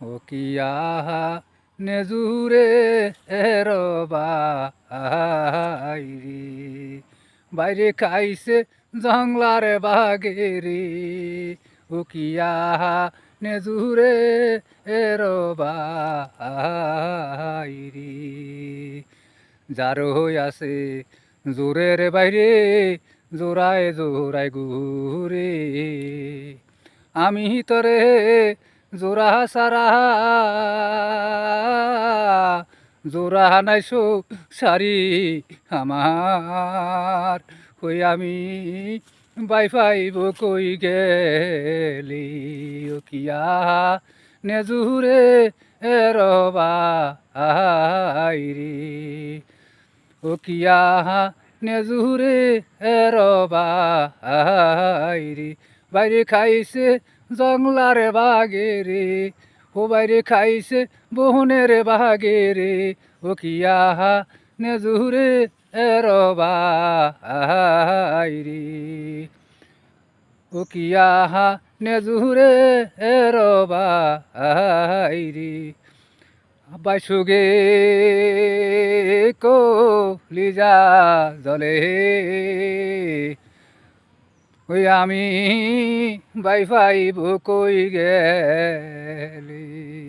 ও কিয়া নেজুরে বাইরে বাইরে খাইছে জংলার বাগেরে ও কিয়া নেজুরে বাইরে যার হই আছে জোরের বাইরে জোড়ায় জোড়ায় ঘুরে আমি তরে জোড়া সারা জোড়া নাইছো সারি আমার কই আমি বাই ফাইব কই গেলি ও কিয়া নেজুরে বাইরে ও কিয়া নেজুরে বাইরে বাইরে খাইছে জংলার বাগেরে ও বাইরে খাইছে বহনের বাগেরে ও কিয়া নেজুরে বাইরে ও কিয়া নেজুরে বাইরে বাইসুগে কলিজা জলে ওই আমি বাই ফাইব কই গেলি।